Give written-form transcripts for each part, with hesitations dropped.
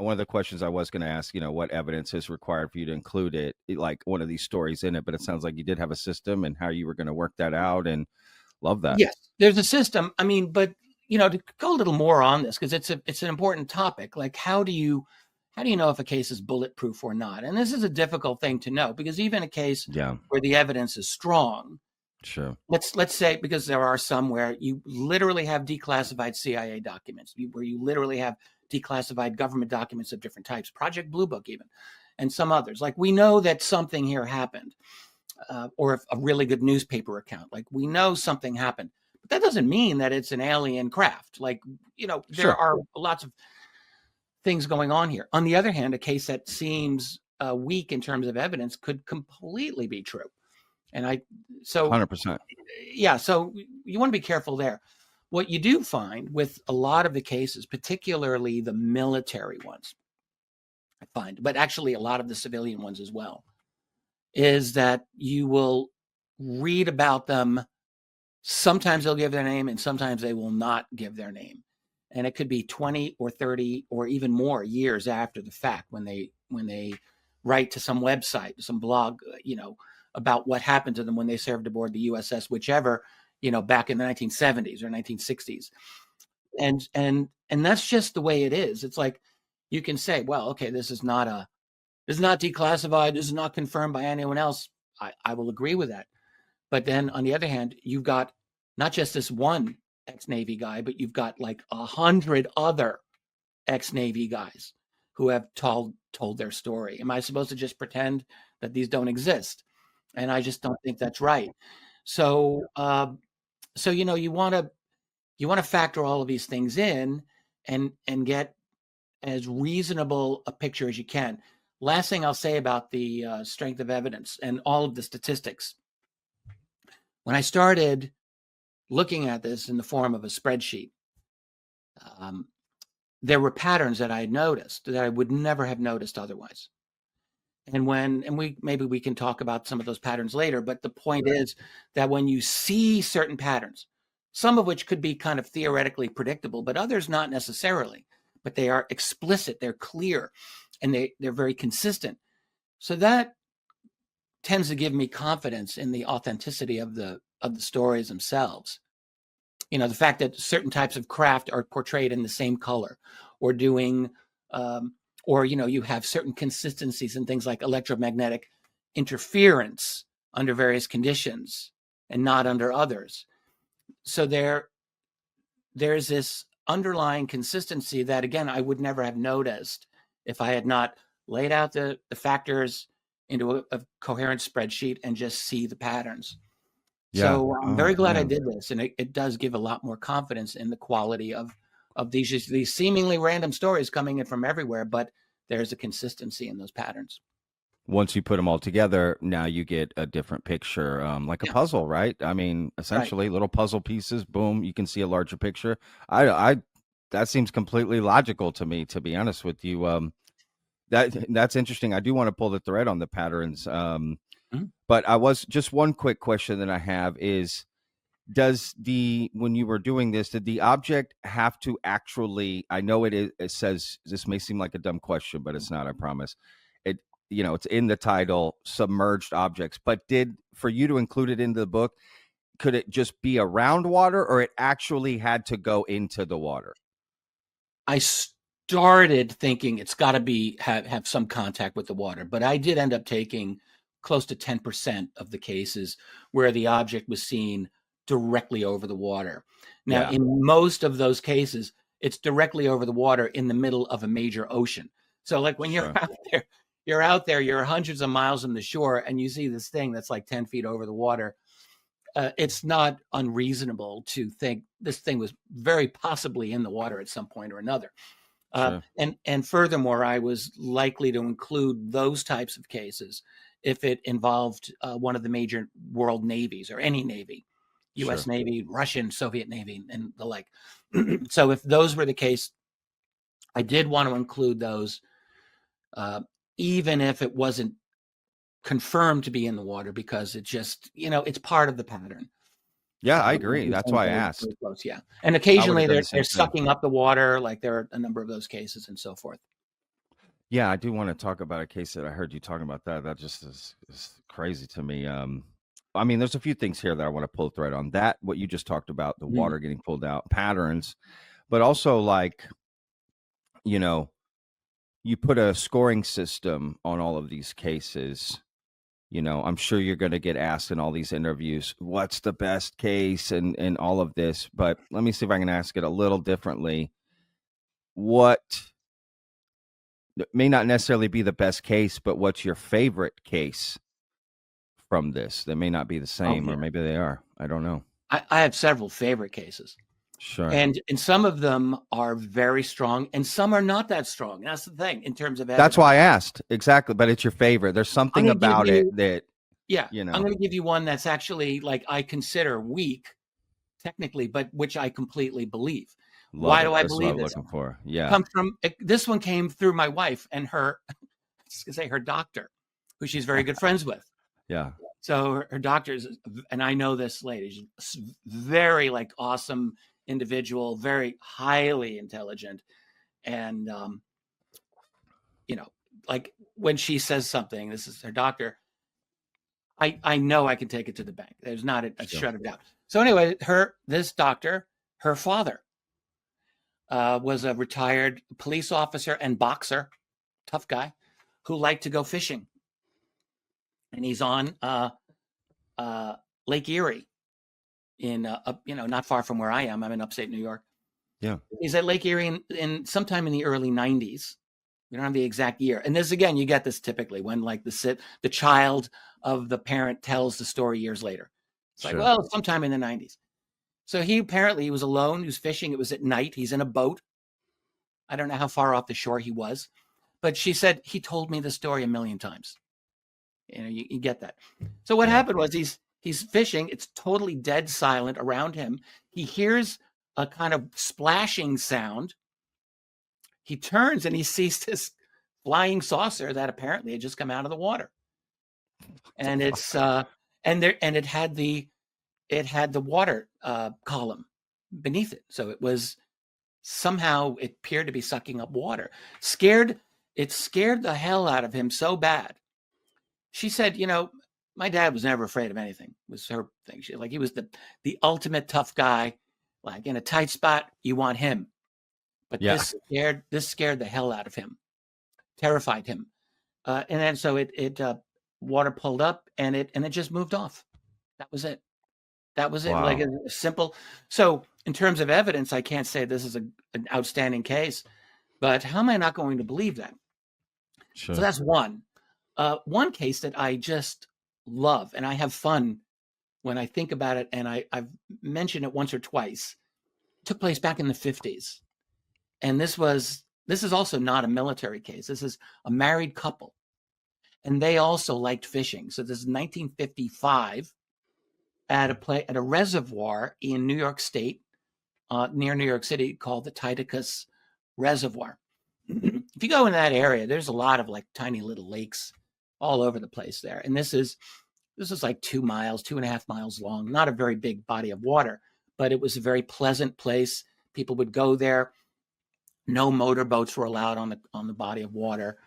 one of the questions I was going to ask, what evidence is required for you to include like one of these stories in it, but it sounds like you did have a system and how you were going to work that out, and love that. Yes, there's a system. I mean, but to go a little more on this, because it's an important topic. Like, how do you know if a case is bulletproof or not? And this is a difficult thing to know, because even a case where the evidence is strong, sure, let's say, because there are some where you literally have declassified CIA documents, where you literally have declassified government documents of different types, Project Blue Book even, and some others. Like, we know that something here happened, or a really good newspaper account. Like, we know something happened, but that doesn't mean that it's an alien craft. Like, there are lots of things going on here. On the other hand, a case that seems weak in terms of evidence could completely be true. And 100%. Yeah, so you want to be careful there. What you do find with a lot of the cases, particularly the military ones, I find, but actually a lot of the civilian ones as well, is that you will read about them. Sometimes they'll give their name and sometimes they will not give their name. And it could be 20 or 30 or even more years after the fact when they write to some website, some blog, about what happened to them when they served aboard the USS, whichever, back in the 1970s or 1960s. And that's just the way it is. It's like, you can say, well, okay, this is not declassified. This is not confirmed by anyone else. I will agree with that. But then on the other hand, you've got not just this one ex-Navy guy, but you've got like 100 other ex-Navy guys who have told their story. Am I supposed to just pretend that these don't exist? And I just don't think that's right. So, you want to factor all of these things in and get as reasonable a picture as you can. Last thing I'll say about the strength of evidence and all of the statistics. When I started looking at this in the form of a spreadsheet, there were patterns that I had noticed that I would never have noticed otherwise. And maybe we can talk about some of those patterns later, but the point is that when you see certain patterns, some of which could be kind of theoretically predictable, but others not necessarily, but they are explicit, they're clear, and they're very consistent. So that tends to give me confidence in the authenticity of the stories themselves. The fact that certain types of craft are portrayed in the same color, or doing, or you have certain consistencies in things like electromagnetic interference under various conditions and not under others. So there's this underlying consistency that, again, I would never have noticed if I had not laid out the factors into a coherent spreadsheet and just see the patterns. Yeah. So I'm very glad I did this, and it does give a lot more confidence in the quality of these seemingly random stories coming in from everywhere, but there's a consistency in those patterns. Once you put them all together, now you get a different picture, like a puzzle, right? I mean, essentially little puzzle pieces, boom, you can see a larger picture. That seems completely logical to me, to be honest with you. That's interesting. I do want to pull the thread on the patterns. But just one quick question that I have is, when you were doing this, did the object have to actually, I know it says, this may seem like a dumb question, but it's not, I promise. It's in the title, submerged objects, but for you to include it in the book, could it just be around water, or it actually had to go into the water? I started thinking it's got to have some contact with the water, but I did end up taking close to 10% of the cases where the object was seen directly over the water. Now, in most of those cases, it's directly over the water in the middle of a major ocean. So like when you're out there, you're hundreds of miles from the shore, and you see this thing that's like 10 feet over the water. It's not unreasonable to think this thing was very possibly in the water at some point or another. And furthermore, I was likely to include those types of cases if it involved one of the major world navies, or any navy, U.S. Navy, Russian, Soviet Navy, and the like. So if those were the case, I did want to include those, even if it wasn't confirmed to be in the water, because it just, it's part of the pattern. Yeah, I agree. That's why I asked. Close, yeah. And occasionally they're sucking up the water. Like there are a number of those cases and so forth. Yeah, I do want to talk about a case that I heard you talking about that. That just is crazy to me. I mean, there's a few things here that I want to pull a thread on. That what you just talked about, the Mm. water getting pulled out, patterns, but also like, you know, you put a scoring system on all of these cases. I'm sure you're going to get asked in all these interviews, what's the best case and all of this. But let me see if I can ask it a little differently. What may not necessarily be the best case, but what's your favorite case from this? They may not be the Oh same, or yeah, maybe they are. I don't know. I have several favorite cases, Sure. and some of them are very strong, and some are not that strong. That's the thing in terms of That's evidence. why I asked. Exactly. But it's your favorite. There's I'm something going to give about it you, that, yeah, you I'm know, going to give you one that's actually like I consider weak technically, but which I completely believe. love Why it. do I That's what believe I'm this? looking for. It Yeah. comes from this one came through my wife and her, I was gonna say her doctor, who she's very good friends with. Yeah. So her doctor's, and I know this lady, she's very like awesome individual, very highly intelligent, and you know, like when she says something, this is her doctor. I know I can take it to the bank. There's not a Sure. shred of doubt. So anyway, this doctor, her father was a retired police officer and boxer, tough guy, who liked to go fishing, and he's on uh, Lake Erie in not far from where I am. I'm in upstate New York. Yeah. He's at Lake Erie in sometime in the early '90s. We don't have the exact year. And this again, you get this typically when like the child of the parent tells the story years later. It's like, Sure. well, sometime in the '90s. So he was alone. He was fishing. It was at night. He's in a boat. I don't know how far off the shore he was, but she said he told me the story a million times. You get that. So what Yeah. happened was he's fishing. It's totally dead silent around him. He hears a kind of splashing sound. He turns and he sees this flying saucer that apparently had just come out of the water, and it's and it had the water column beneath it. So it was somehow it appeared to be sucking up water. It scared the hell out of him so bad. She said, my dad was never afraid of anything. Was her thing. He was the ultimate tough guy. Like in a tight spot, you want him. But Yeah. this scared the hell out of him, terrified him. And then so it water pulled up and it just moved off. That was it. That was it. Like Wow. a simple. So in terms of evidence, I can't say this is an outstanding case, but how am I not going to believe that? So Sure. that's one. One case that I just love and I have fun when I think about it, and I've mentioned it once or twice. It took place back in the 50s. And this is also not a military case. This is a married couple. And they also liked fishing. So this is 1955 at a reservoir in New York State, near New York City, called the Titicus Reservoir. If you go in that area, there's a lot of like tiny little lakes all over the place there. And this is like 2 miles, 2.5 miles long, not a very big body of water, but it was a very pleasant place. People would go there. No motorboats were allowed on the body of water,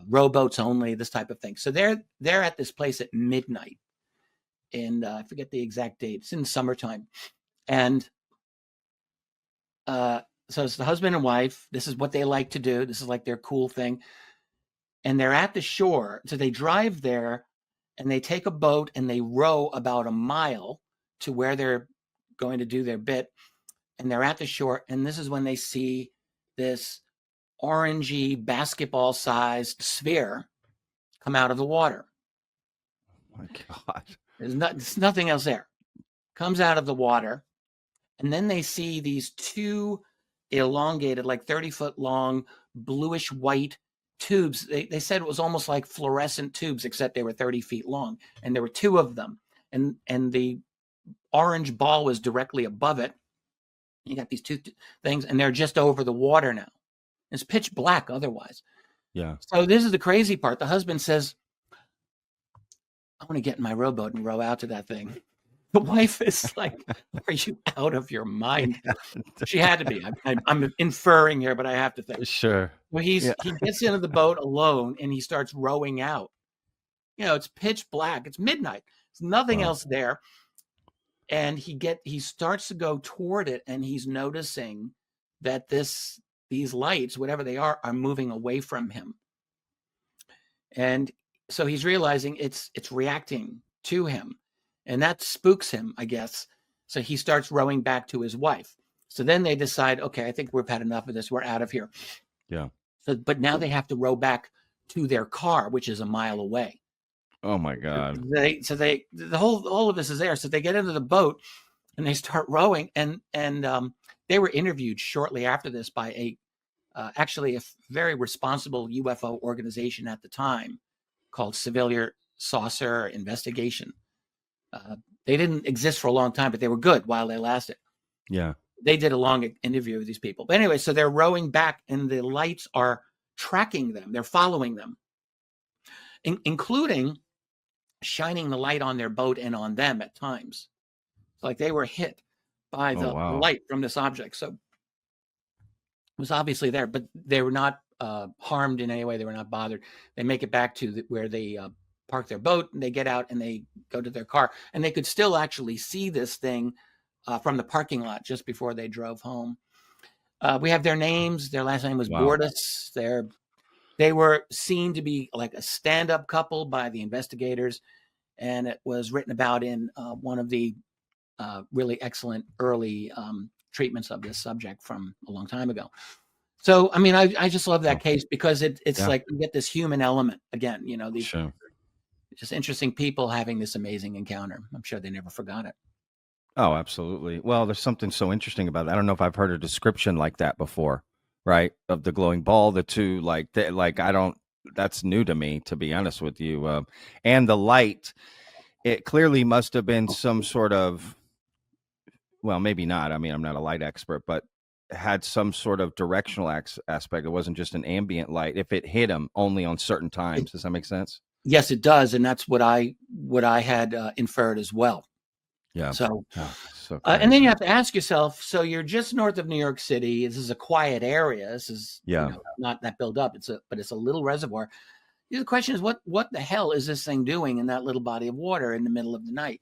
rowboats only, this type of thing. So they're at this place at midnight, and I forget the exact date. It's in the summertime, and so it's the husband and wife. This is what they like to do. This is like their cool thing, and they're at the shore. So they drive there, and they take a boat and they row about a mile to where they're going to do their bit, and they're at the shore. And this is when they see this orangey basketball-sized sphere come out of the water. Oh my God. There's nothing else there. Comes out of the water, and then they see these two elongated, like 30-foot long, bluish white tubes. They said it was almost like fluorescent tubes, except they were 30 feet long, and there were two of them, and the orange ball was directly above it. You got these two things, and they're just over the water now. It's pitch black otherwise. Yeah. So this is the crazy part. The husband says, I want to get in my rowboat and row out to that thing. The wife is like, are you out of your mind? She had to be. I'm inferring here, but I have to think. Sure. Well, Yeah. he gets into the boat alone and he starts rowing out. It's pitch black. It's midnight. There's nothing Wow. else there. And he starts to go toward it, and he's noticing that these lights, whatever they are moving away from him. And so he's realizing it's reacting to him, and that spooks him, I guess. So he starts rowing back to his wife. So then they decide, okay, I think we've had enough of this. We're out of here. Yeah. So, but now they have to row back to their car, which is a mile away. Oh my God. All of this is there. So they get into the boat and they start rowing, and they were interviewed shortly after this by actually a very responsible UFO organization at the time called Civilian Saucer Investigation. They didn't exist for a long time, but they were good while they lasted. Yeah. They did a long interview with these people. But anyway, so they're rowing back, and the lights are tracking them. They're following them, including shining the light on their boat and on them at times. It's like they were hit by the light from this object. So it was obviously there, but they were not harmed in any way. They were not bothered. They make it back to where they park their boat, and they get out and they go to their car, and they could still actually see this thing from the parking lot just before they drove home. We have their names. Their last name was Bordas. They were seen to be like a stand-up couple by the investigators, and it was written about in one of the really excellent early treatments of this subject from a long time ago. So, I mean, I just love that case because it's like you get this human element again. These just interesting people having this amazing encounter. I'm sure they never forgot it. Oh, absolutely. Well, there's something so interesting about that. I don't know if I've heard a description like that before, right? Of the glowing ball, the two, I don't, that's new to me, to be honest with you. And the light, it clearly must have been some sort of, well, maybe not. I mean, I'm not a light expert, but had some sort of directional aspect. It wasn't just an ambient light. If it hit him only on certain times, does that make sense? Yes, it does. And that's what I had inferred as well. Yeah. So and then you have to ask yourself, so you're just north of New York City. This is a quiet area. This is not that built up. But it's a little reservoir. The question is, what the hell is this thing doing in that little body of water in the middle of the night?